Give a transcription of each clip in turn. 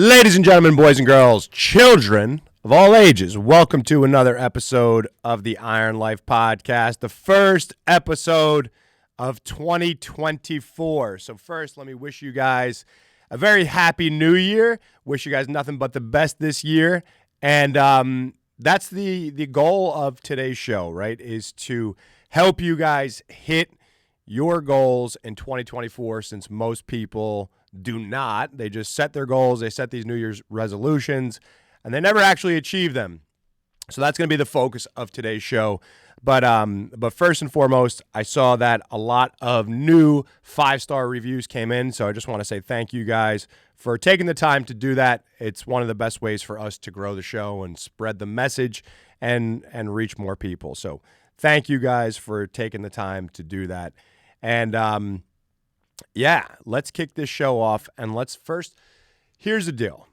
Ladies and gentlemen, boys and girls, children of all ages, welcome to another episode of the Iron Life Podcast, the first episode of 2024. So first, let me wish you guys a very happy new year. Wish you guys nothing but the best this year. And that's the goal of today's show, right, is to help you guys hit your goals in 2024, since most people do not. They just set their goals, they set these New Year's resolutions, and they never actually achieve them. So that's going to be the focus of today's show. But first and foremost, I saw that a lot of new 5-star reviews came in, so I just want to say thank you guys for taking the time to do that. It's one of the best ways for us to grow the show and spread the message and reach more people. So thank you guys for taking the time to do that. And yeah, let's kick this show off. And here's the deal.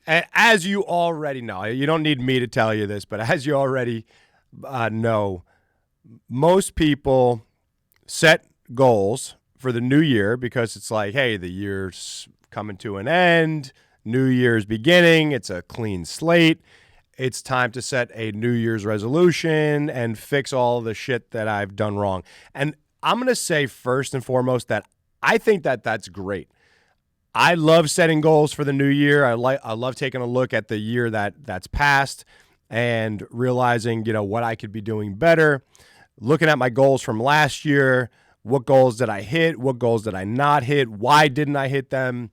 As you already know, you don't need me to tell you this, but as you already know, most people set goals for the new year because it's like, hey, the year's coming to an end, New Year's beginning, it's a clean slate. It's time to set a New Year's resolution and fix all the shit that I've done wrong. And I'm going to say first and foremost that I think that that's great. I love setting goals for the new year. I love taking a look at the year that's passed and realizing, what I could be doing better. Looking at my goals from last year, what goals did I hit? What goals did I not hit? Why didn't I hit them?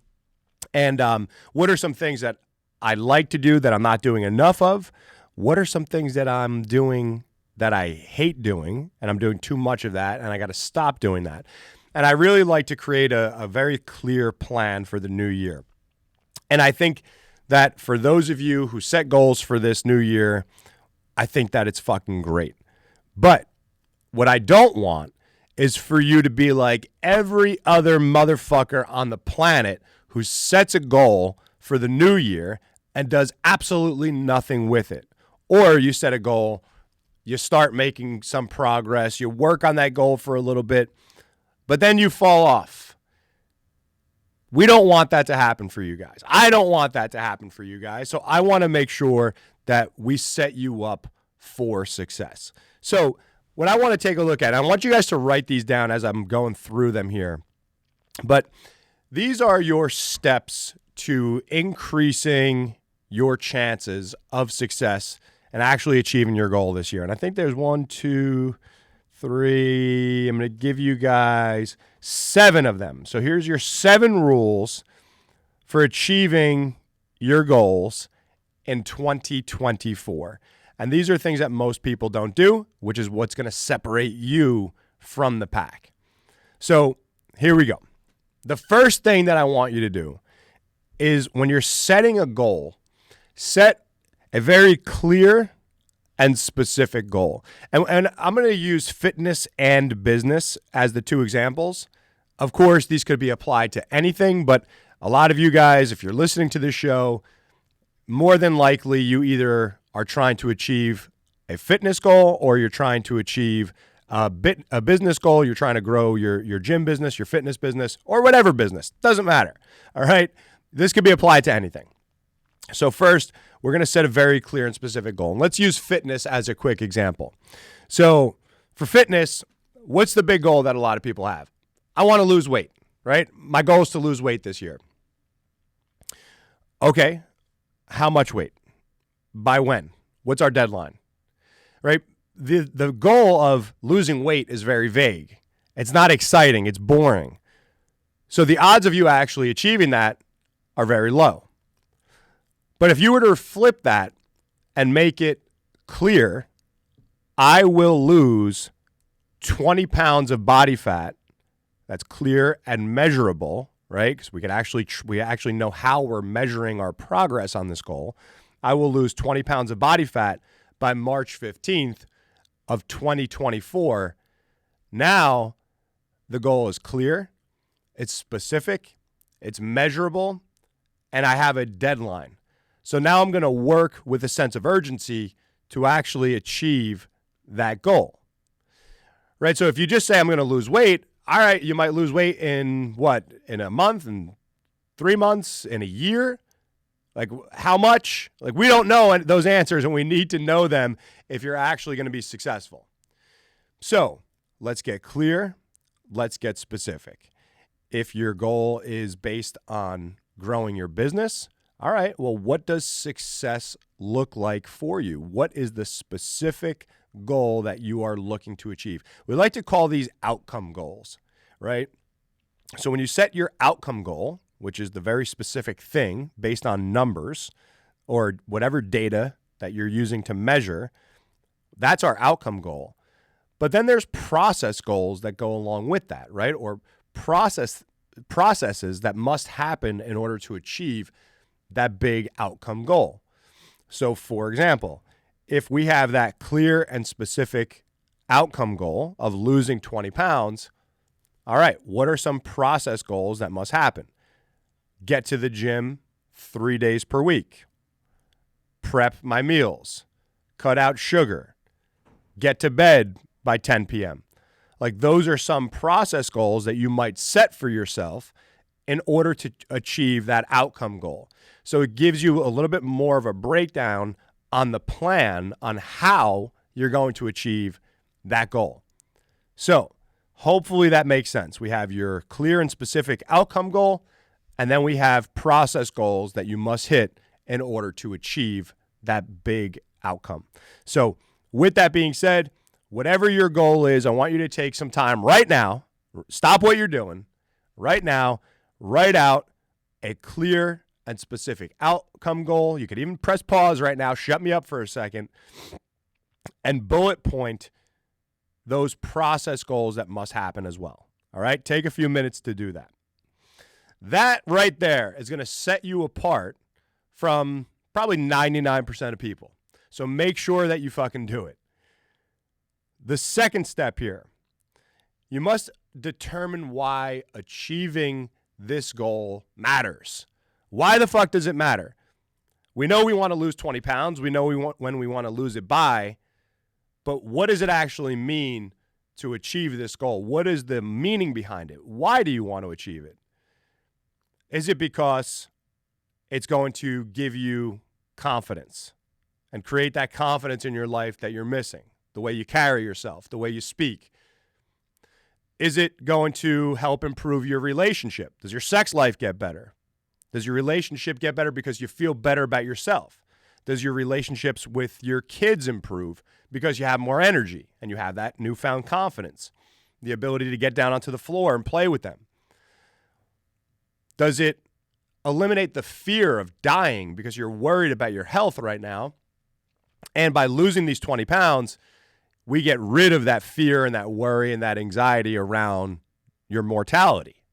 And what are some things that I like to do that I'm not doing enough of? What are some things that I'm doing that I hate doing, and I'm doing too much of that, and I got to stop doing that? And I really like to create a very clear plan for the new year. And I think that for those of you who set goals for this new year, I think that it's fucking great. But what I don't want is for you to be like every other motherfucker on the planet who sets a goal for the new year and does absolutely nothing with it. Or you set a goal, you start making some progress, you work on that goal for a little bit, but then you fall off. We don't want that to happen for you guys. I don't want that to happen for you guys. So I want to make sure that we set you up for success. So what I want to take a look at, I want you guys to write these down as I'm going through them here. But these are your steps to increasing your chances of success and actually achieving your goal this year. And I think there's 1, 2, 3. I'm going to give you guys 7 of them. So here's your 7 rules for achieving your goals in 2024. And these are things that most people don't do, which is what's going to separate you from the pack. So here we go. The first thing that I want you to do is when you're setting a goal, set a very clear and specific goal. And I'm going to use fitness and business as the 2 examples. Of course, these could be applied to anything, but a lot of you guys, if you're listening to this show, more than likely you either are trying to achieve a fitness goal or you're trying to achieve a business goal. You're trying to grow your gym business, your fitness business, or whatever business. Doesn't matter. All right? This could be applied to anything. So first, we're going to set a very clear and specific goal. And let's use fitness as a quick example. So for fitness, what's the big goal that a lot of people have? I want to lose weight, right? My goal is to lose weight this year. Okay, how much weight? By when? What's our deadline? Right? The goal of losing weight is very vague. It's not exciting. It's boring. So the odds of you actually achieving that are very low. But if you were to flip that and make it clear, I will lose 20 pounds of body fat. That's clear and measurable, right? Because we actually know how we're measuring our progress on this goal. I will lose 20 pounds of body fat by March 15th of 2024. Now, the goal is clear, it's specific, it's measurable, and I have a deadline. So now I'm going to work with a sense of urgency to actually achieve that goal, right? So if you just say I'm going to lose weight, all right, you might lose weight in what? In a month, in 3 months, in a year. Like how much? Like we don't know those answers, and we need to know them if you're actually going to be successful. So let's get clear. Let's get specific. If your goal is based on growing your business, all right, well, what does success look like for you? What is the specific goal that you are looking to achieve? We like to call these outcome goals, right? So when you set your outcome goal, which is the very specific thing based on numbers or whatever data that you're using to measure, that's our outcome goal. But then there's process goals that go along with that, right? Or processes that must happen in order to achieve that big outcome goal. So for example, if we have that clear and specific outcome goal of losing 20 pounds, all right, what are some process goals that must happen? Get to the gym 3 days per week. Prep my meals. Cut out sugar. Get to bed by 10 p.m. Like those are some process goals that you might set for yourself in order to achieve that outcome goal. So it gives you a little bit more of a breakdown on the plan on how you're going to achieve that goal. So hopefully that makes sense. We have your clear and specific outcome goal, and then we have process goals that you must hit in order to achieve that big outcome. So with that being said, whatever your goal is, I want you to take some time right now, stop what you're doing right now, write out a clear and specific outcome goal. You could even press pause right now, shut me up for a second, and bullet point those process goals that must happen as well. All right, take a few minutes to do that. That right there is going to set you apart from probably 99% of people. So make sure that you fucking do it. The second step here, you must determine why achieving this goal matters. Why the fuck does it matter? We know we want to lose 20 pounds. We know when we want to lose it by, but what does it actually mean to achieve this goal? What is the meaning behind it? Why do you want to achieve it? Is it because it's going to give you confidence and create that confidence in your life that you're missing? The way you carry yourself, the way you speak. Is it going to help improve your relationship? Does your sex life get better? Does your relationship get better because you feel better about yourself? Does your relationships with your kids improve because you have more energy and you have that newfound confidence, the ability to get down onto the floor and play with them? Does it eliminate the fear of dying because you're worried about your health right now? And by losing these 20 pounds, we get rid of that fear and that worry and that anxiety around your mortality.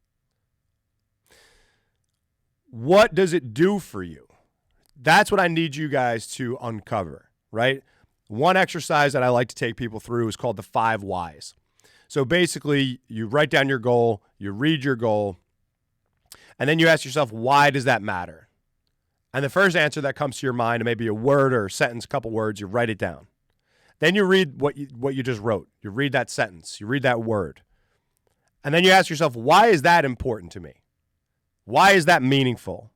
What does it do for you? That's what I need you guys to uncover, right? One exercise that I like to take people through is called the 5 whys. So basically, you write down your goal, you read your goal, and then you ask yourself, why does that matter? And the first answer that comes to your mind, it may be a word or a sentence, a couple words, you write it down. Then you read what you just wrote. You read that sentence. You read that word. And then you ask yourself, why is that important to me? Why is that meaningful?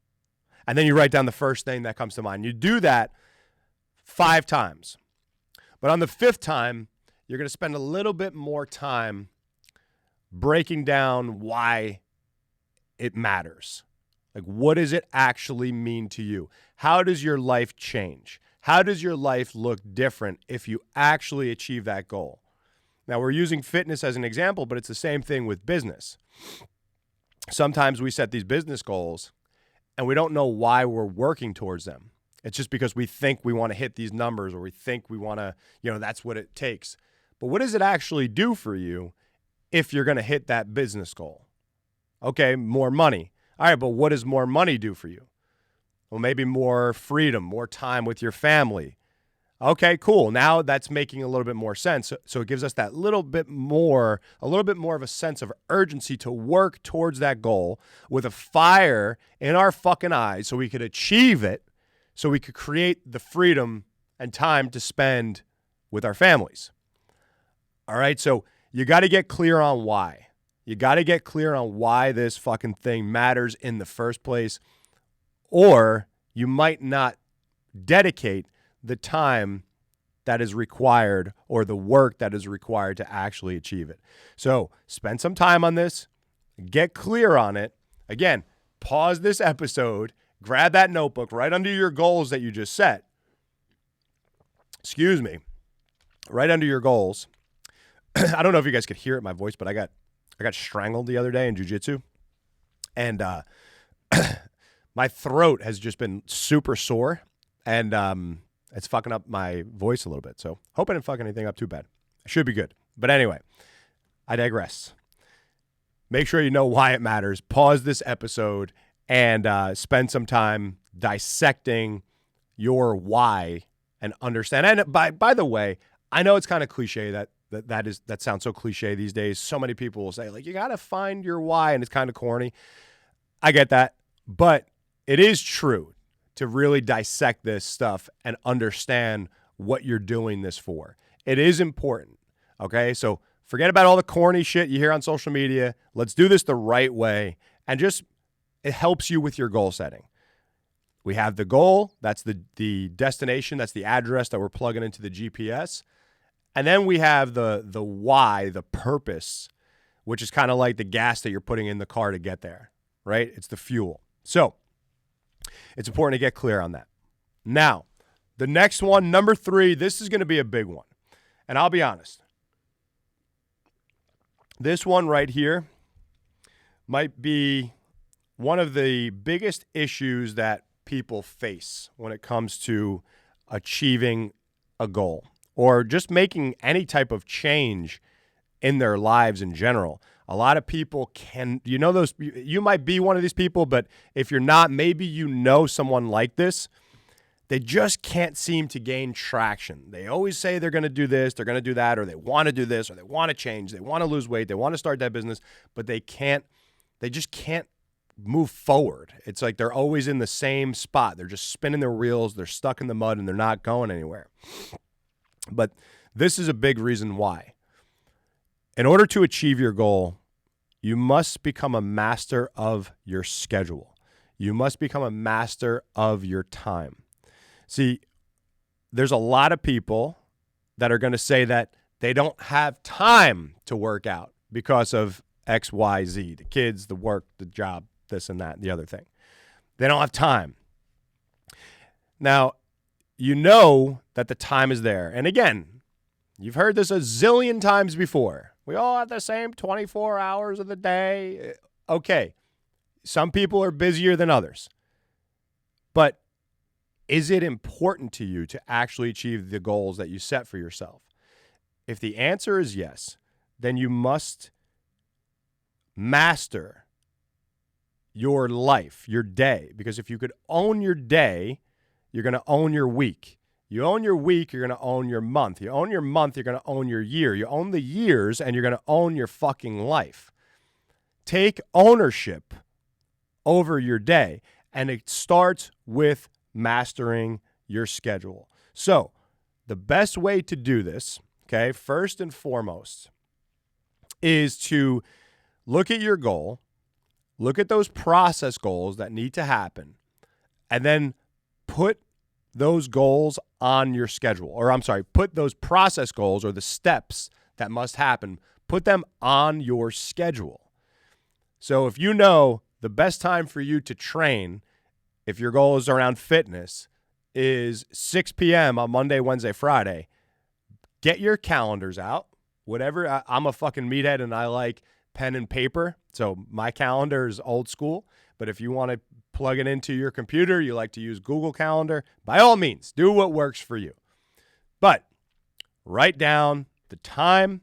And then you write down the first thing that comes to mind. You do that 5 times. But on the 5th time, you're going to spend a little bit more time breaking down why it matters. Like, what does it actually mean to you? How does your life change? How does your life look different if you actually achieve that goal? Now, we're using fitness as an example, but it's the same thing with business. Sometimes we set these business goals and we don't know why we're working towards them. It's just because we think we want to hit these numbers or we think we want to, that's what it takes. But what does it actually do for you if you're going to hit that business goal? Okay, more money. All right, but what does more money do for you? Well, maybe more freedom, more time with your family. Okay, cool. Now that's making a little bit more sense. So it gives us that a little bit more of a sense of urgency to work towards that goal with a fire in our fucking eyes so we could achieve it, so we could create the freedom and time to spend with our families. All right, so you got to get clear on why. You got to get clear on why this fucking thing matters in the first place, or you might not dedicate the time that is required or the work that is required to actually achieve it. So spend some time on this, get clear on it. Again, pause this episode, grab that notebook right under your goals that you just set. Excuse me. Right under your goals. I don't know if you guys could hear it in my voice, but I got strangled the other day in jiu-jitsu. And my throat has just been super sore. And it's fucking up my voice a little bit. So hope I didn't fuck anything up too bad. I should be good. But anyway, I digress. Make sure you know why it matters. Pause this episode and spend some time dissecting your why and understand. And by the way, I know it's kind of cliche that sounds so cliche these days. So many people will say, like, you got to find your why, and it's kind of corny. I get that. But it is true to really dissect this stuff and understand what you're doing this for. It is important, okay? So forget about all the corny shit you hear on social media. Let's do this the right way, and just it helps you with your goal setting. We have the goal. That's the destination. That's the address that we're plugging into the GPS. And then we have the why, the purpose, which is kind of like the gas that you're putting in the car to get there, right? It's the fuel. So it's important to get clear on that. Now, the next one, number 3, this is going to be a big one. And I'll be honest. This one right here might be one of the biggest issues that people face when it comes to achieving a goal or just making any type of change in their lives in general. A lot of people you might be one of these people, but if you're not, maybe you know someone like this. They just can't seem to gain traction. They always say they're going to do this, they're going to do that, or they want to do this, or they want to change, they want to lose weight, they want to start that business, but they just can't move forward. It's like they're always in the same spot. They're just spinning their wheels, they're stuck in the mud, and they're not going anywhere. But this is a big reason why. In order to achieve your goal, you must become a master of your schedule. You must become a master of your time. See, there's a lot of people that are going to say that they don't have time to work out because of X, Y, Z, the kids, the work, the job, this and that, and the other thing. They don't have time. Now, you know that the time is there. And again, you've heard this a zillion times before. We all have the same 24 hours of the day. Okay, some people are busier than others. But is it important to you to actually achieve the goals that you set for yourself? If the answer is yes, then you must master your life, your day. Because if you could own your day, you're going to own your week. You own your week, you're going to own your month. You own your month, you're going to own your year. You own the years, and you're going to own your fucking life. Take ownership over your day, and it starts with mastering your schedule. So the best way to do this, okay, first and foremost, is to look at your goal, look at those process goals that need to happen, and then put those goals on your schedule. Put those process goals or the steps that must happen, put them on your schedule. So if you know the best time for you to train, if your goal is around fitness, is 6 p.m. on Monday, Wednesday, Friday, get your calendars out. Whatever. I'm a fucking meathead and I like pen and paper. So my calendar is old school. But if you want to plug it into your computer, you like to use Google Calendar, by all means, do what works for you. But write down the time,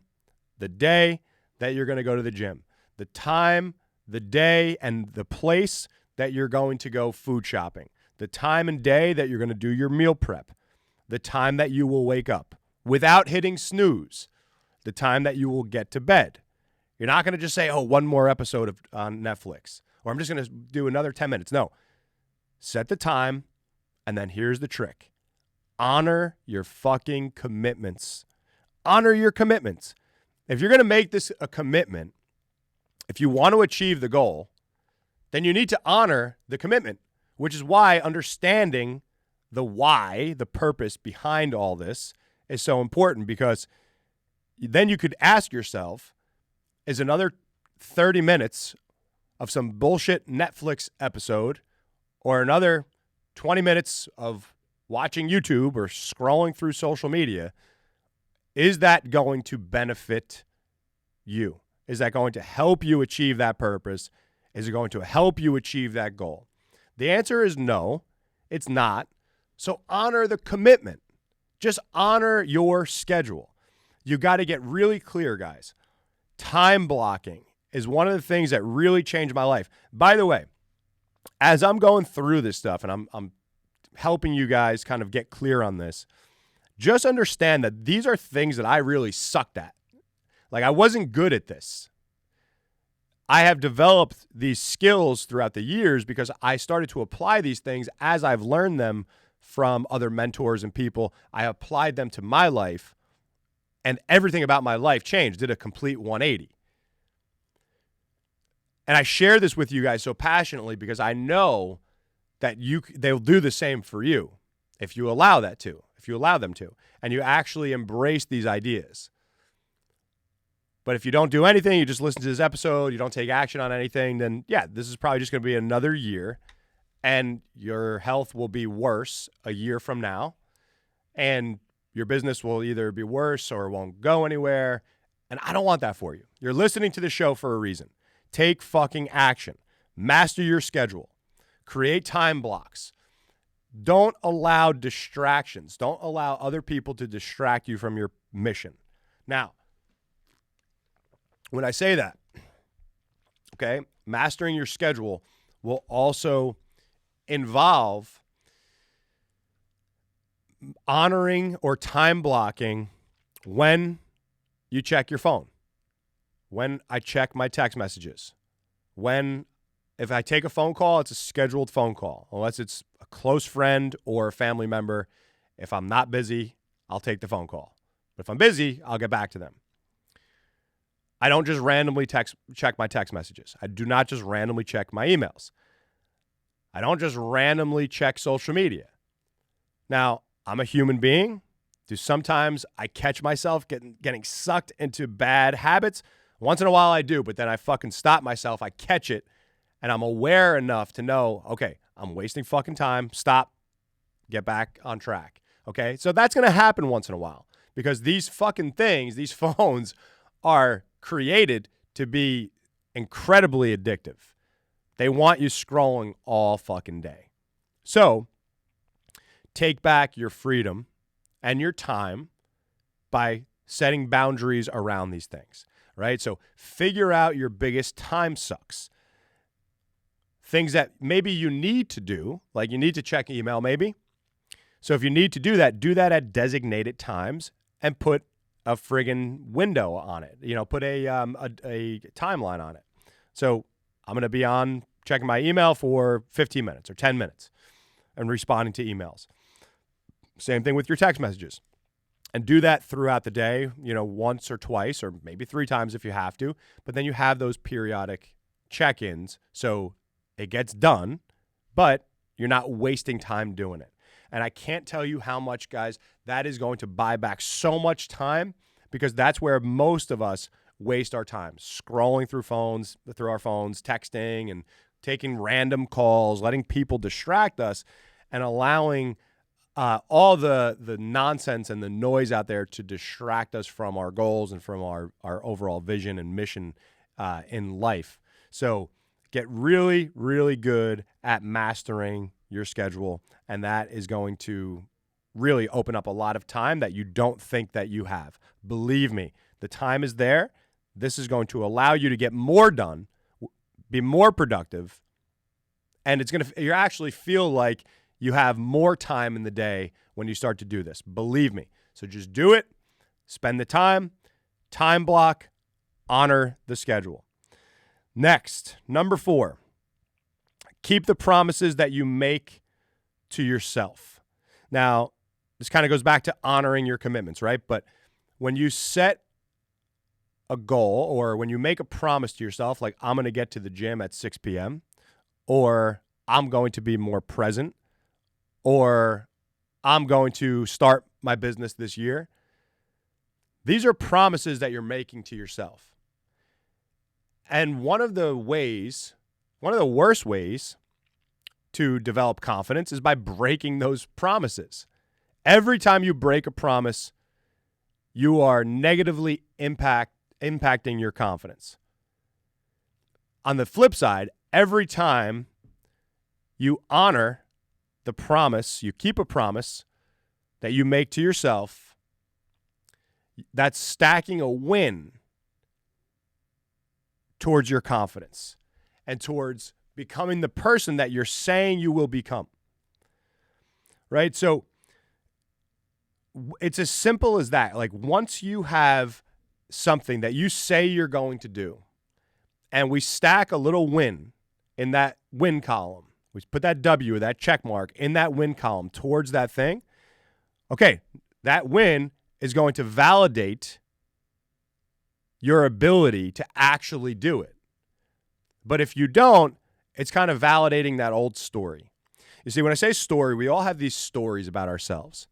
the day that you're going to go to the gym, the time, the day, and the place that you're going to go food shopping, the time and day that you're going to do your meal prep, the time that you will wake up without hitting snooze, the time that you will get to bed. You're not going to just say, oh, one more episode on Netflix, or I'm just going to do another 10 minutes. No. Set the time, and then here's the trick. Honor your fucking commitments. Honor your commitments. If you're going to make this a commitment, if you want to achieve the goal, then you need to honor the commitment. which is why understanding the why, the purpose behind all this is so important, because then you could ask yourself, is another 30 minutes of some bullshit Netflix episode or another 20 minutes of watching YouTube or scrolling through social media, is that going to benefit you? Is that going to help you achieve that purpose? Is it going to help you achieve that goal? The answer is no, it's not. So honor the commitment. Just honor your schedule. You got to get really clear, guys. Time blocking is one of the things that really changed my life. By the way, as I'm going through this stuff and I'm helping you guys kind of get clear on this, just understand that these are things that I really sucked at. Like, I wasn't good at this. I have developed these skills throughout the years because I started to apply these things as I've learned them from other mentors and people. I applied them to my life, and everything about my life changed, did a complete 180. And I share this with you guys so passionately because I know that they'll do the same for you if you allow them to, and you actually embrace these ideas. But if you don't do anything, you just listen to this episode, you don't take action on anything, then yeah, this is probably just going to be another year, and your health will be worse a year from now, and your business will either be worse or won't go anywhere, and I don't want that for you. You're listening to the show for a reason. Take fucking action. Master your schedule. Create time blocks. Don't allow distractions. Don't allow other people to distract you from your mission. Now, when I say that, okay, mastering your schedule will also involve honoring or time blocking when you check your phone, when I check my text messages, if I take a phone call, it's a scheduled phone call, unless it's a close friend or a family member. If I'm not busy, I'll take the phone call. But if I'm busy, I'll get back to them. I don't just randomly check my text messages. I do not just randomly check my emails. I don't just randomly check social media. Now, I'm a human being. Sometimes I catch myself getting sucked into bad habits. Once in a while I do, but then I fucking stop myself. I catch it, and I'm aware enough to know, okay, I'm wasting fucking time. Stop. Get back on track. Okay? So that's going to happen once in a while because these fucking things, these phones are created to be incredibly addictive. They want you scrolling all fucking day. So take back your freedom and your time by setting boundaries around these things, right? So figure out your biggest time sucks. Things that maybe you need to do, like you need to check email maybe. So if you need to do that at designated times and put a friggin' window on it. Put a timeline on it. So I'm going to be on checking my email for 15 minutes or 10 minutes and responding to emails. Same thing with your text messages. And do that throughout the day, once or twice or maybe 3 times if you have to. But then you have those periodic check-ins so it gets done, but you're not wasting time doing it. And I can't tell you how much, guys, that is going to buy back so much time, because that's where most of us waste our time, scrolling through our phones, texting and taking random calls, letting people distract us, and allowing all the nonsense and the noise out there to distract us from our goals and from our overall vision and mission in life. So get really, really good at mastering your schedule, and that is going to really open up a lot of time that you don't think that you have. Believe me, the time is there. This is going to allow you to get more done, be more productive, and you actually feel like you have more time in the day when you start to do this. Believe me. So just do it. Spend the time block, honor the schedule. Next, number 4, keep the promises that you make to yourself. Now, this kind of goes back to honoring your commitments, right? But when you set a goal or when you make a promise to yourself, like I'm going to get to the gym at 6 p.m. or I'm going to be more present, or I'm going to start my business this year. These are promises that you're making to yourself. And one of the worst ways to develop confidence is by breaking those promises. Every time you break a promise, you are negatively impacting your confidence. On the flip side, every time you honor the promise, you keep a promise that you make to yourself, that's stacking a win towards your confidence and towards becoming the person that you're saying you will become. Right? So it's as simple as that. Like, once you have something that you say you're going to do, and we stack a little win in that win column, we put that W, that check mark in that win column towards that thing. Okay, that win is going to validate your ability to actually do it. But if you don't, it's kind of validating that old story. You see, when I say story, we all have these stories about ourselves.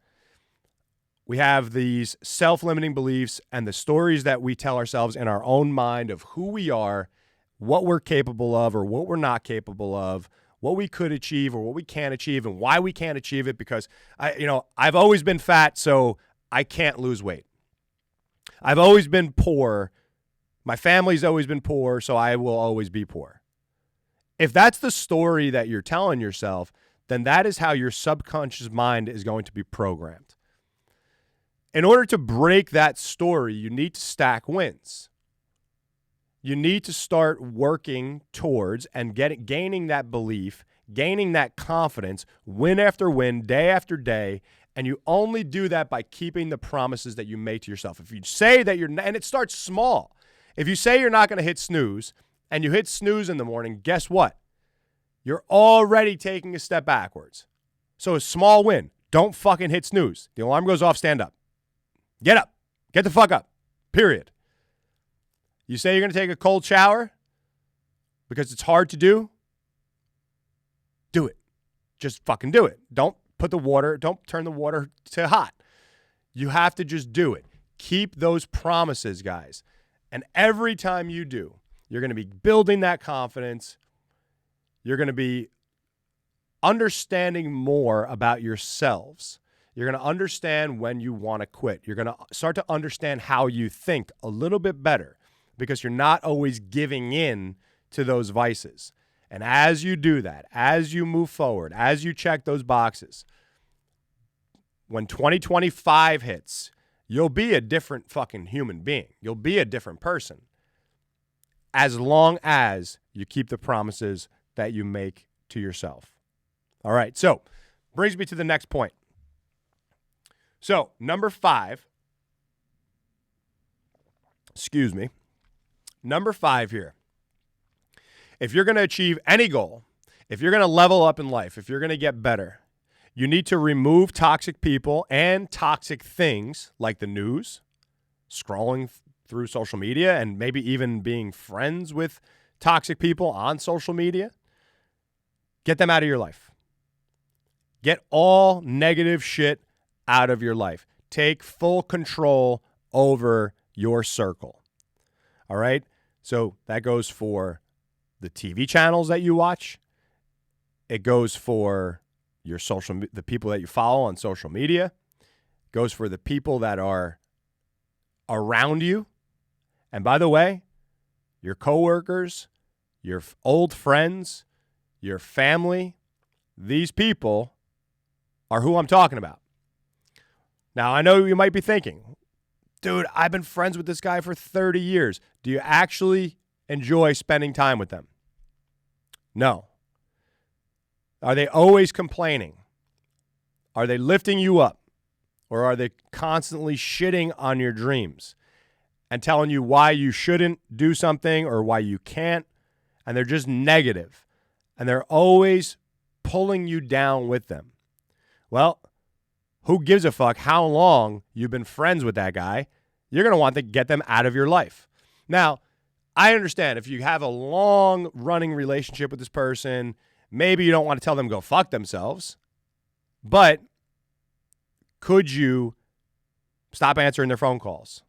We have these self-limiting beliefs and the stories that we tell ourselves in our own mind of who we are, what we're capable of or what we're not capable of, what we could achieve or what we can't achieve, and why we can't achieve it, because I've always been fat, so I can't lose weight. I've always been poor. My family's always been poor, so I will always be poor. If that's the story that you're telling yourself, then that is how your subconscious mind is going to be programmed. In order to break that story, you need to stack wins. You need to start working towards and gaining that belief, gaining that confidence, win after win, day after day, and you only do that by keeping the promises that you made to yourself. If you say that and it starts small. If you say you're not going to hit snooze, and you hit snooze in the morning, guess what? You're already taking a step backwards. So a small win. Don't fucking hit snooze. The alarm goes off, stand up. Get up. Get the fuck up. Period. You say you're going to take a cold shower because it's hard to do? Do it. Just fucking do it. Don't turn the water to hot. You have to just do it. Keep those promises, guys. And every time you do, you're going to be building that confidence. You're going to be understanding more about yourselves. You're going to understand when you want to quit. You're going to start to understand how you think a little bit better because you're not always giving in to those vices. And as you do that, as you move forward, as you check those boxes, when 2025 hits, you'll be a different fucking human being. You'll be a different person as long as you keep the promises that you make to yourself. All right, so brings me to the next point. So, number 5 here. If you're going to achieve any goal, if you're going to level up in life, if you're going to get better, you need to remove toxic people and toxic things like the news, scrolling through social media, and maybe even being friends with toxic people on social media. Get them out of your life. Get all negative shit out of your life. Take full control over your circle. All right? So that goes for the TV channels that you watch. It goes for the people that you follow on social media. It goes for the people that are around you. And by the way, your coworkers, your old friends, your family, these people are who I'm talking about. Now, I know you might be thinking, dude, I've been friends with this guy for 30 years. Do you actually enjoy spending time with them? No. Are they always complaining? Are they lifting you up? Or are they constantly shitting on your dreams and telling you why you shouldn't do something or why you can't? And they're just negative. And they're always pulling you down with them. Well, who gives a fuck how long you've been friends with that guy? You're going to want to get them out of your life. Now, I understand if you have a long-running relationship with this person, Maybe you don't want to tell them go fuck themselves, but could you stop answering their phone calls?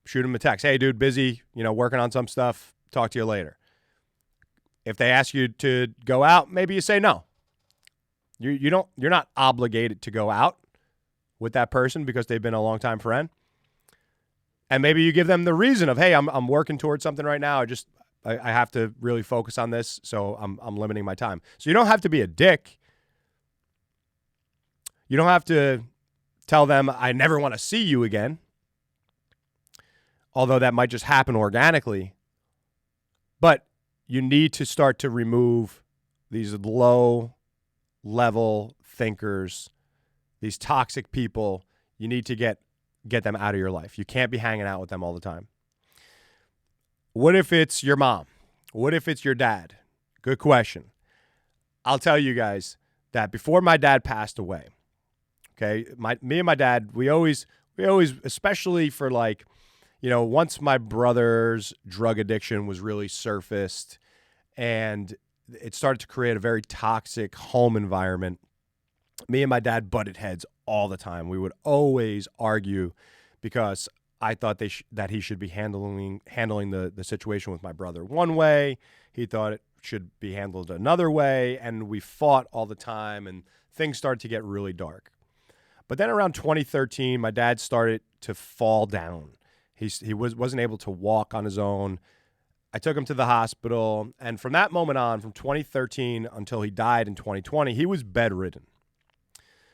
Shoot them a text. Hey, dude, busy, working on some stuff. Talk to you later. If they ask you to go out, maybe you say no. You're not obligated to go out with that person because they've been a longtime friend. And maybe you give them the reason of, hey, I'm working towards something right now. I have to really focus on this, so I'm limiting my time. So you don't have to be a dick. You don't have to tell them I never want to see you again. Although that might just happen organically. But you need to start to remove these low-level thinkers, these toxic people. You need to get them out of your life. You can't be hanging out with them all the time. What if it's your mom? What if it's your dad? Good question. I'll tell you guys that before my dad passed away, okay, me and my dad, we always, especially for once my brother's drug addiction was really surfaced and it started to create a very toxic home environment, me and my dad butted heads all the time. We would always argue because I thought that he should be handling the situation with my brother one way. He thought it should be handled another way, and we fought all the time, and things started to get really dark. But then around 2013, my dad started to fall down. He wasn't able to walk on his own. I took him to the hospital, and from that moment on, from 2013 until he died in 2020, he was bedridden.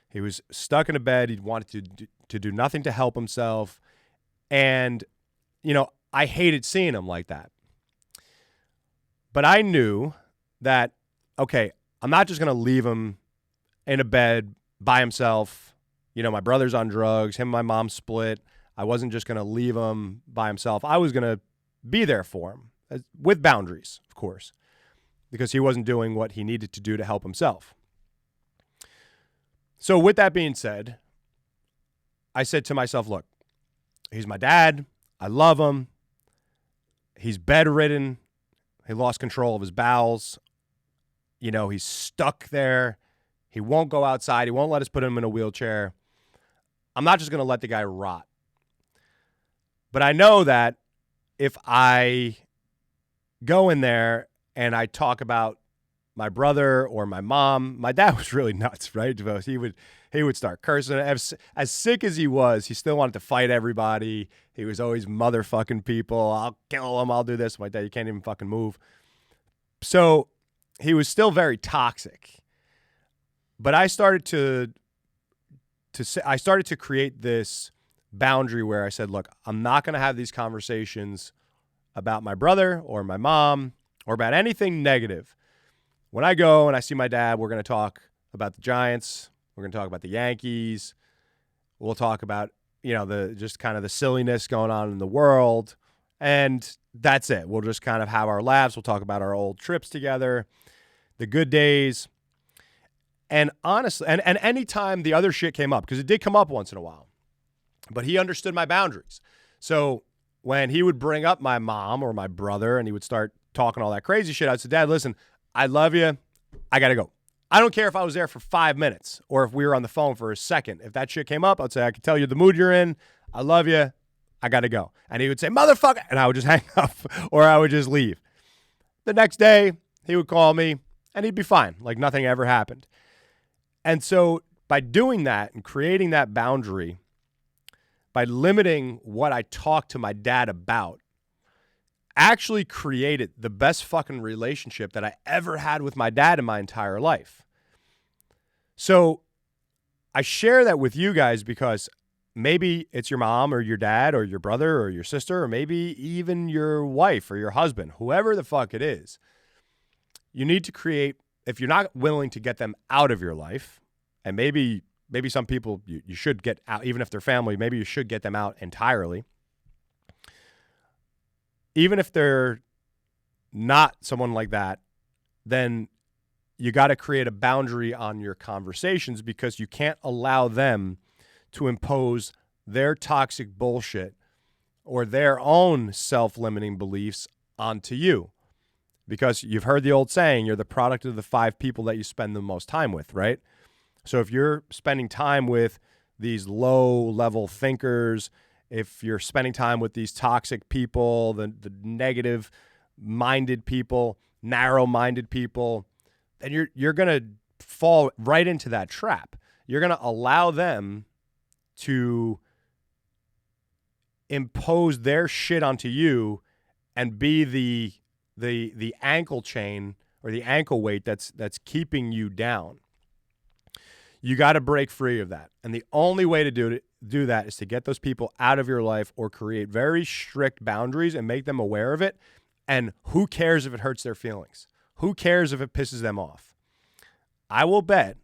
He was stuck in a bed. He wanted to do nothing to help himself. And, I hated seeing him like that. But I knew that, okay, I'm not just going to leave him in a bed by himself. My brother's on drugs. Him and my mom split. I wasn't just going to leave him by himself. I was going to be there for him with boundaries, of course, because he wasn't doing what he needed to do to help himself. So with that being said, I said to myself, look, he's my dad. I love him. He's bedridden. He lost control of his bowels. He's stuck there. He won't go outside. He won't let us put him in a wheelchair. I'm not just going to let the guy rot. But I know that if I go in there and I talk about my brother or my mom, my dad was really nuts, right? He would start cursing. As sick as he was, he still wanted to fight everybody. He was always motherfucking people. I'll kill him. I'll do this. My dad, you can't even fucking move. So he was still very toxic. But I started to create this boundary where I said, look, I'm not going to have these conversations about my brother or my mom or about anything negative. When I go and I see my dad, we're going to talk about the Giants. We're going to talk about the Yankees. We'll talk about, just kind of the silliness going on in the world. And that's it. We'll just kind of have our laughs. We'll talk about our old trips together, the good days. And honestly, and anytime the other shit came up, because it did come up once in a while, but he understood my boundaries. So when he would bring up my mom or my brother and he would start talking all that crazy shit, I'd say, Dad, listen, I love you. I got to go. I don't care if I was there for 5 minutes or if we were on the phone for a second. If that shit came up, I'd say, I can tell you the mood you're in. I love you. I got to go. And he would say, motherfucker. And I would just hang up or I would just leave. The next day, he would call me and he'd be fine. Like nothing ever happened. And so by doing that and creating that boundary, by limiting what I talk to my dad about, actually created the best fucking relationship that I ever had with my dad in my entire life. So I share that with you guys because maybe it's your mom or your dad or your brother or your sister or maybe even your wife or your husband, whoever the fuck it is. You need to create, if you're not willing to get them out of your life, and maybe some people you should get out, even if they're family, maybe you should get them out entirely. Even if they're not someone like that, then you got to create a boundary on your conversations because you can't allow them to impose their toxic bullshit or their own self-limiting beliefs onto you. because you've heard the old saying, you're the product of the 5 people that you spend the most time with, right? So if you're spending time with these low-level thinkers, if you're spending time with these toxic people, the negative-minded people, narrow-minded people, then you're going to fall right into that trap. You're going to allow them to impose their shit onto you and be the ankle chain or the ankle weight that's keeping you down. You got to break free of that. And the only way to do that is to get those people out of your life or create very strict boundaries and make them aware of it. And who cares if it hurts their feelings? Who cares if it pisses them off? I will bet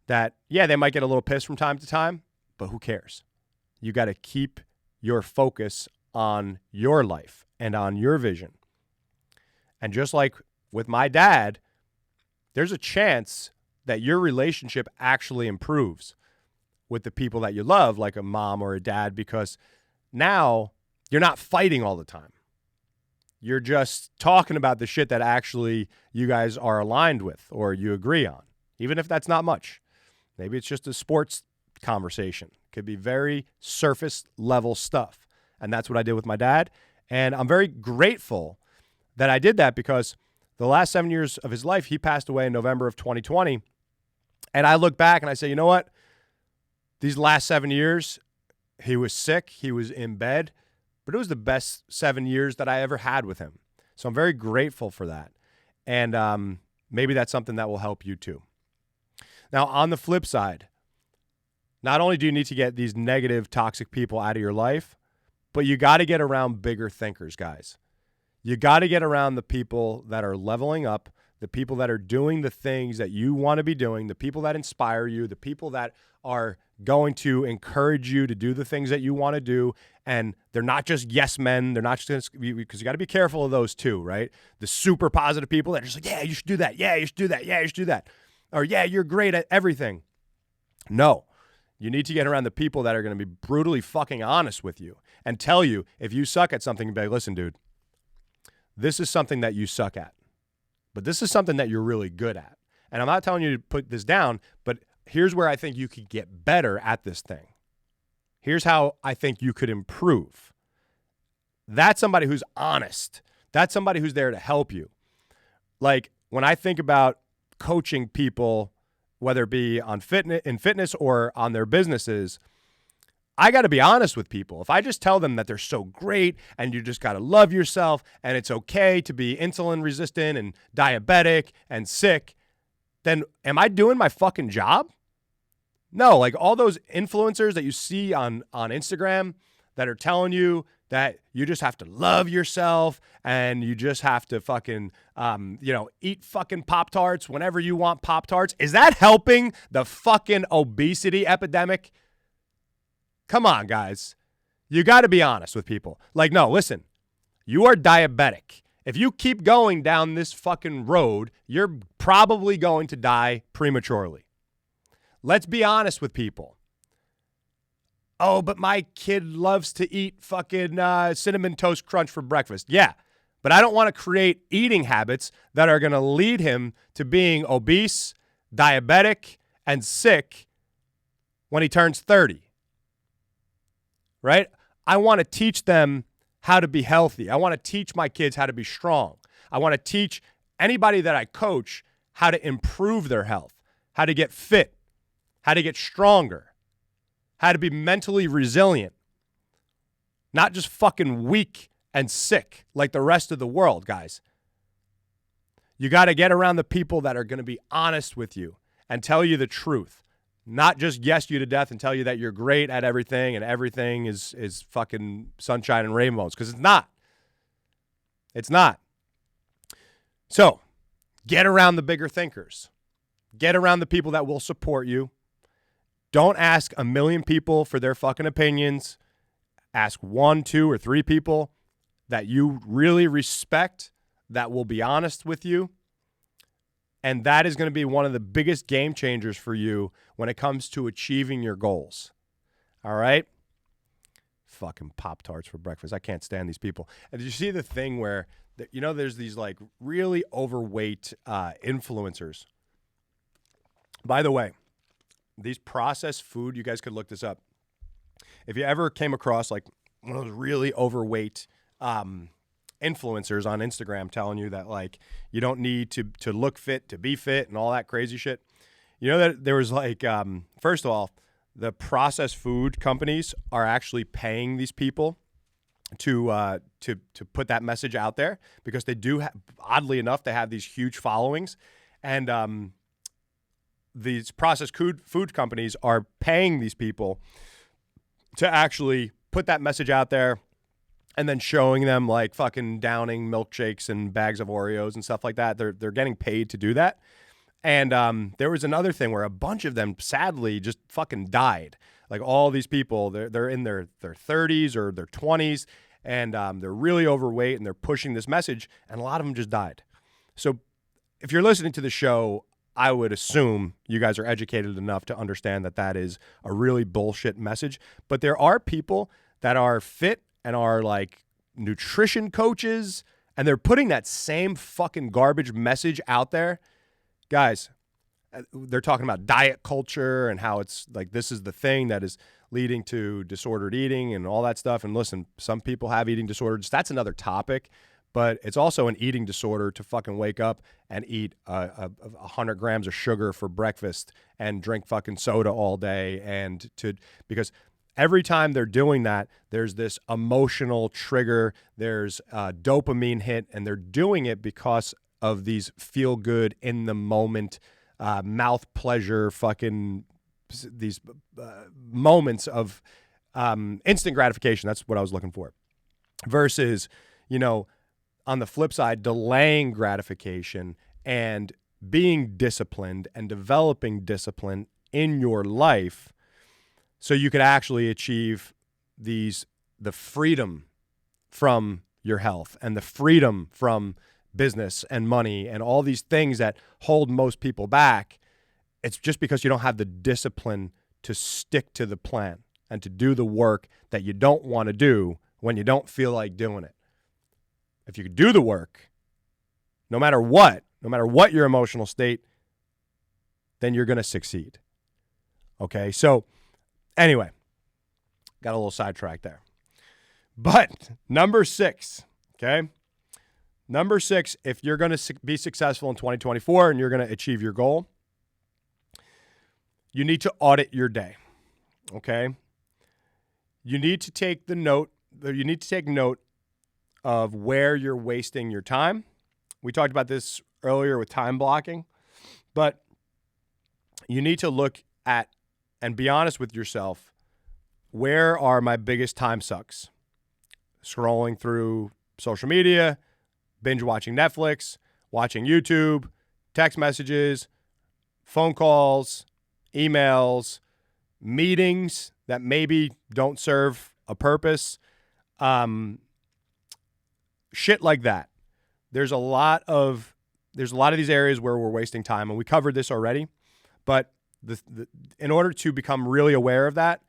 that, yeah, they might get a little pissed from time to time, but who cares? You got to keep your focus on your life and on your vision. And just like with my dad, there's a chance that your relationship actually improves with the people that you love, like a mom or a dad, because now you're not fighting all the time. You're just talking about the shit that actually you guys are aligned with or you agree on, even if that's not much. Maybe it's just a sports conversation. It could be very surface level stuff. And that's what I did with my dad. And I'm very grateful that I did that, because the last 7 years of his life, he passed away in November of 2020. And I look back and I say, you know what? These last 7 years, he was sick. He was in bed. But it was the best 7 years that I ever had with him. So I'm very grateful for that. And maybe that's something that will help you too. Now, on the flip side, not only do you need to get these negative, toxic people out of your life, but you got to get around bigger thinkers, guys. You got to get around the people that are leveling up, the people that are doing the things that you want to be doing, the people that inspire you, the people that are going to encourage you to do the things that you want to do. And they're not just yes men. They're not just because you got to be careful of those too, right? The super positive people that are just like, yeah, you should do that. Yeah, you should do that. Yeah, you should do that. Or yeah, you're great at everything. No, you need to get around the people that are going to be brutally fucking honest with you and tell you if you suck at something, be like, listen, dude, this is something that you suck at, but this is something that you're really good at. And I'm not telling you to put this down, but here's where I think you could get better at this thing. Here's how I think you could improve. That's somebody who's honest. That's somebody who's there to help you. Like when I think about coaching people, whether it be on fitness or on their businesses, I got to be honest with people. If I just tell them that they're so great and you just got to love yourself and it's okay to be insulin resistant and diabetic and sick, then am I doing my fucking job? No, like all those influencers that you see on Instagram that are telling you that you just have to love yourself and you just have to fucking, eat fucking Pop-Tarts whenever you want Pop-Tarts. Is that helping the fucking obesity epidemic? Come on, guys. You got to be honest with people. Like, no, listen, you are diabetic. If you keep going down this fucking road, you're probably going to die prematurely. Let's be honest with people. Oh, but my kid loves to eat fucking Cinnamon Toast Crunch for breakfast. Yeah, but I don't want to create eating habits that are going to lead him to being obese, diabetic, and sick when he turns 30. Right? I want to teach them how to be healthy. I want to teach my kids how to be strong. I want to teach anybody that I coach how to improve their health, how to get fit, how to get stronger, how to be mentally resilient, not just fucking weak and sick like the rest of the world, guys. You got to get around the people that are going to be honest with you and tell you the truth. Not just yes you to death and tell you that you're great at everything and everything is fucking sunshine and rainbows, because it's not. It's not. So get around the bigger thinkers. Get around the people that will support you. Don't ask a million people for their fucking opinions. Ask 1, 2, or 3 people that you really respect that will be honest with you. And that is going to be one of the biggest game changers for you when it comes to achieving your goals. All right? Fucking Pop-Tarts for breakfast. I can't stand these people. And did you see the thing where there's these like really overweight influencers. By the way, these processed food, you guys could look this up. If you ever came across like one of those really overweight influencers on Instagram telling you that like you don't need to look fit to be fit and all that crazy shit, you know that there was like first of all, the processed food companies are actually paying these people to put that message out there because they do oddly enough they have these huge followings, and these processed food companies are paying these people to actually put that message out there and then showing them like fucking downing milkshakes and bags of Oreos and stuff like that. They're getting paid to do that. And there was another thing where a bunch of them sadly just fucking died. Like all these people, they're in their 30s or their 20s, and they're really overweight and they're pushing this message, and a lot of them just died. So if you're listening to the show, I would assume you guys are educated enough to understand that that is a really bullshit message. But there are people that are fit and are like nutrition coaches, and they're putting that same fucking garbage message out there. Guys, they're talking about diet culture and how it's like this is the thing that is leading to disordered eating and all that stuff. And listen, some people have eating disorders. That's another topic. But it's also an eating disorder to fucking wake up and eat 100 grams of sugar for breakfast and drink fucking soda all day. And because every time they're doing that, there's this emotional trigger, there's a dopamine hit, and they're doing it because of these feel good in the moment, mouth pleasure, fucking these moments of instant gratification. That's what I was looking for. Versus, on the flip side, delaying gratification and being disciplined and developing discipline in your life so you could actually achieve the freedom from your health and the freedom from business and money and all these things that hold most people back. It's just because you don't have the discipline to stick to the plan and to do the work that you don't want to do when you don't feel like doing it. If you could do the work, no matter what your emotional state, then you're going to succeed. Okay, so anyway, got a little sidetracked there. But number 6, okay? Number 6, if you're going to be successful in 2024 and you're going to achieve your goal, you need to audit your day, okay? You need to take note of where you're wasting your time. We talked about this earlier with time blocking, but you need to look at and be honest with yourself. Where are my biggest time sucks? Scrolling through social media, binge watching Netflix, watching YouTube, text messages, phone calls, emails, meetings that maybe don't serve a purpose, shit like that. There's a lot of these areas where we're wasting time, and we covered this already. But in order to become really aware of that,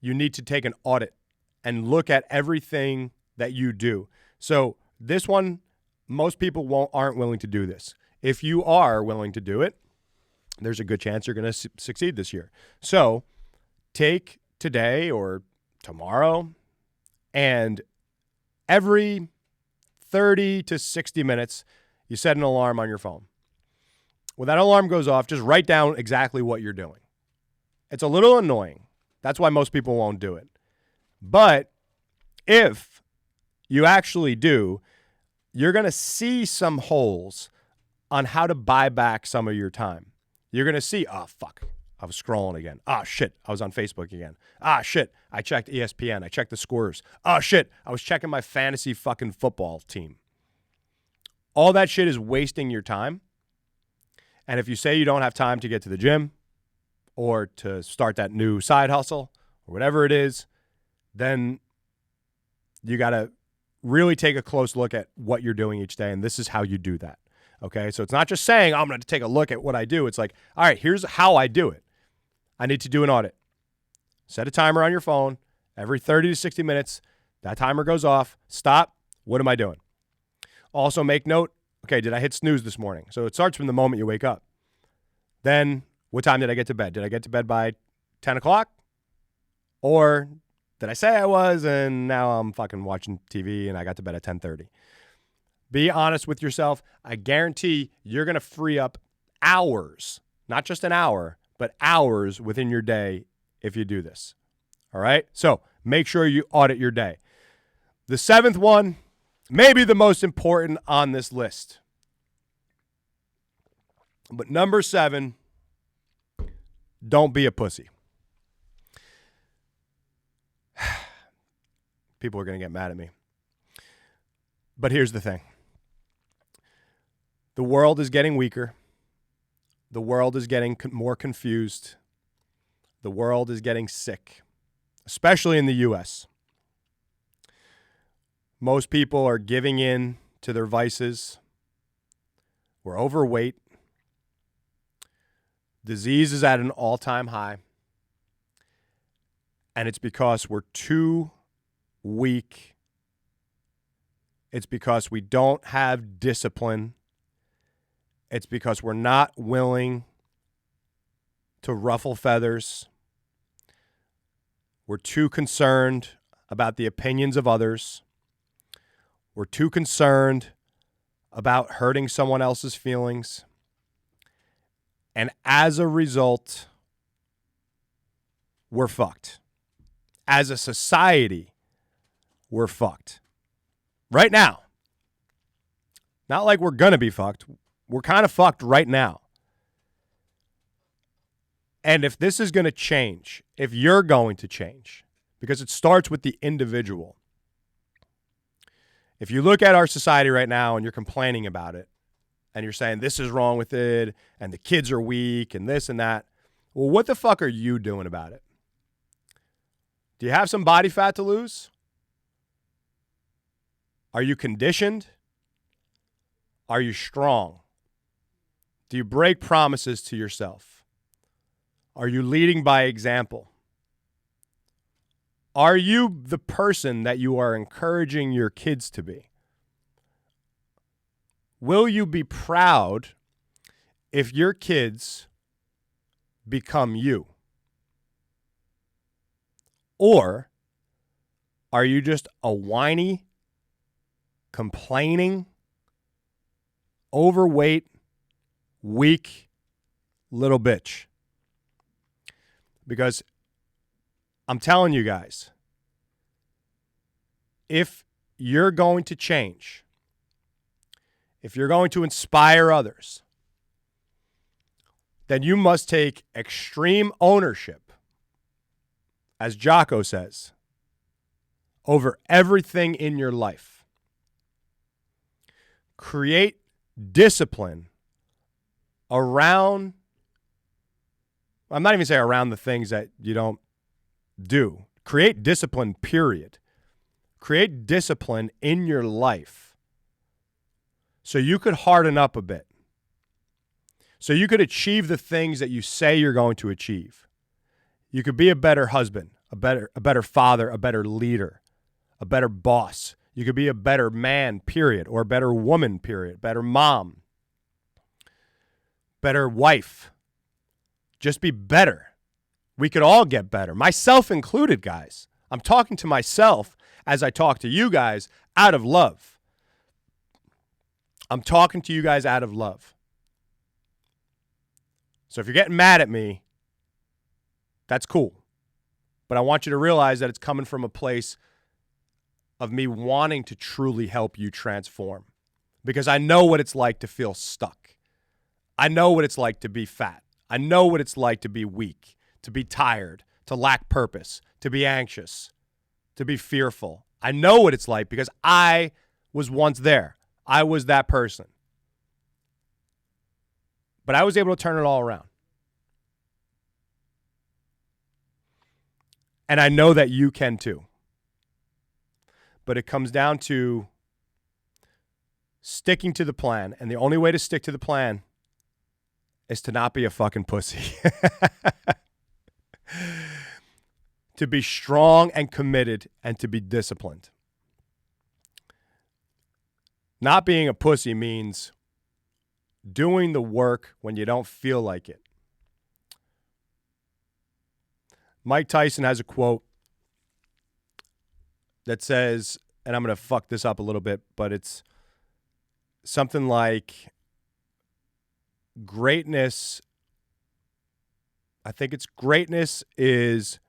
you need to take an audit and look at everything that you do. So this one, most people aren't willing to do this. If you are willing to do it, there's a good chance you're going to succeed this year. So take today or tomorrow, and every 30 to 60 minutes, you set an alarm on your phone. When that alarm goes off, just write down exactly what you're doing. It's a little annoying. That's why most people won't do it. But if you actually do, you're going to see some holes on how to buy back some of your time. You're going to see, oh, fuck, I was scrolling again. Ah, shit, I was on Facebook again. Ah, shit, I checked ESPN. I checked the scores. Ah, shit, I was checking my fantasy fucking football team. All that shit is wasting your time. And if you say you don't have time to get to the gym or to start that new side hustle or whatever it is, then you got to really take a close look at what you're doing each day. And this is how you do that. Okay, so it's not just saying, I'm going to take a look at what I do. It's like, all right, here's how I do it. I need to do an audit. Set a timer on your phone. Every 30 to 60 minutes, that timer goes off. Stop. What am I doing? Also make note, okay, did I hit snooze this morning? So it starts from the moment you wake up. Then what time did I get to bed? Did I get to bed by 10 o'clock? Or did I say I was and now I'm fucking watching TV and I got to bed at 10:30? Be honest with yourself. I guarantee you're going to free up hours, not just an hour, but hours within your day if you do this. All right? So make sure you audit your day. The seventh one, maybe the most important on this list. But number 7, don't be a pussy. People are going to get mad at me. But here's the thing. The world is getting weaker. The world is getting more confused. The world is getting sick, especially in the U.S. Most people are giving in to their vices. We're overweight. Disease is at an all-time high. And it's because we're too weak. It's because we don't have discipline. It's because we're not willing to ruffle feathers. We're too concerned about the opinions of others. We're too concerned about hurting someone else's feelings. And as a result, we're fucked. As a society, we're fucked. Right now. Not like we're going to be fucked. We're kind of fucked right now. And if this is going to change, if you're going to change, because it starts with the individual. If you look at our society right now and you're complaining about it, and you're saying this is wrong with it, and the kids are weak, and this and that, well, what the fuck are you doing about it? Do you have some body fat to lose? Are you conditioned? Are you strong? Do you break promises to yourself? Are you leading by example? Are you the person that you are encouraging your kids to be? Will you be proud if your kids become you? Or are you just a whiny, complaining, overweight, weak little bitch? Because I'm telling you guys, if you're going to change, if you're going to inspire others, then you must take extreme ownership, as Jocko says, over everything in your life. Create discipline around, I'm not even saying around the things that you don't do. Create discipline, period. Create discipline in your life so you could harden up a bit. So you could achieve the things that you say you're going to achieve. You could be a better husband, a better father, a better leader, a better boss. You could be a better man, period, or a better woman, period, better mom, better wife. Just be better. We could all get better, myself included, guys. I'm talking to myself as I talk to you guys out of love. I'm talking to you guys out of love. So if you're getting mad at me, that's cool. But I want you to realize that it's coming from a place of me wanting to truly help you transform. Because I know what it's like to feel stuck. I know what it's like to be fat. I know what it's like to be weak, to be tired, to lack purpose, to be anxious, to be fearful. I know what it's like because I was once there. I was that person. But I was able to turn it all around. And I know that you can too. But it comes down to sticking to the plan. And the only way to stick to the plan is to not be a fucking pussy. To be strong and committed and to be disciplined. Not being a pussy means doing the work when you don't feel like it. Mike Tyson has a quote that says, and I'm going to fuck this up a little bit, but it's something like greatness. I think it's greatness is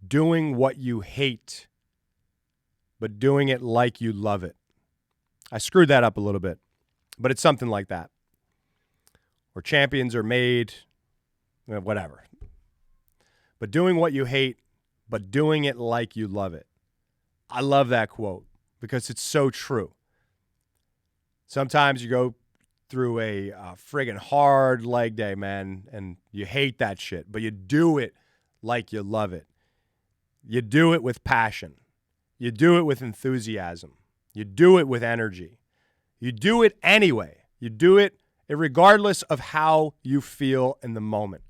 doing what you hate, but doing it like you love it. I screwed that up a little bit, but it's something like that. Or champions are made, whatever. But doing what you hate, but doing it like you love it. I love that quote because it's so true. Sometimes you go through a friggin' hard leg day, man, and you hate that shit, but you do it like you love it. You do it with passion. You do it with enthusiasm. You do it with energy. You do it anyway. You do it regardless of how you feel in the moment.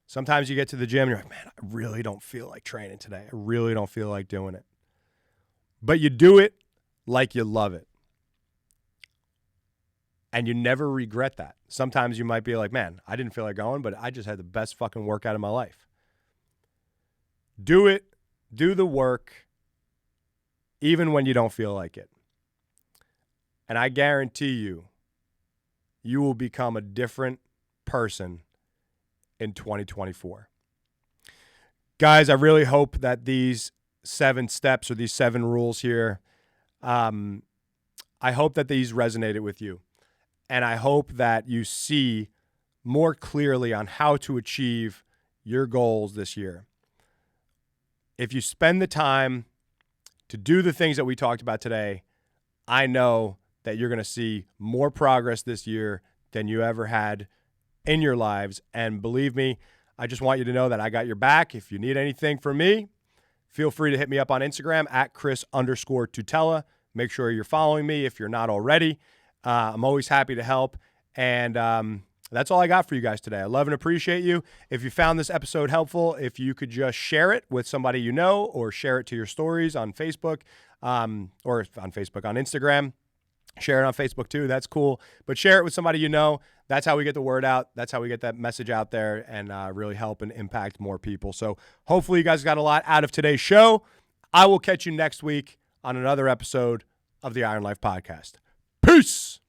Sometimes you get to the gym and you're like, man, I really don't feel like training today. I really don't feel like doing it. But you do it like you love it. And you never regret that. Sometimes you might be like, man, I didn't feel like going, but I just had the best fucking workout of my life. Do it. Do the work, even when you don't feel like it. And I guarantee you, you will become a different person in 2024. Guys, I really hope that these 7 steps or these 7 rules here, I hope that these resonated with you. And I hope that you see more clearly on how to achieve your goals this year. If you spend the time to do the things that we talked about today, I know that you're going to see more progress this year than you ever had in your lives. And believe me, I just want you to know that I got your back. If you need anything from me, feel free to hit me up on Instagram at Chris_Tutela. Make sure you're following me if you're not already. I'm always happy to help. And that's all I got for you guys today. I love and appreciate you. If you found this episode helpful, if you could just share it with somebody you know or share it to your stories on Facebook on Instagram. Share it on Facebook too. That's cool. But share it with somebody you know. That's how we get the word out. That's how we get that message out there and really help and impact more people. So hopefully you guys got a lot out of today's show. I will catch you next week on another episode of the Iron Life Podcast. Peace.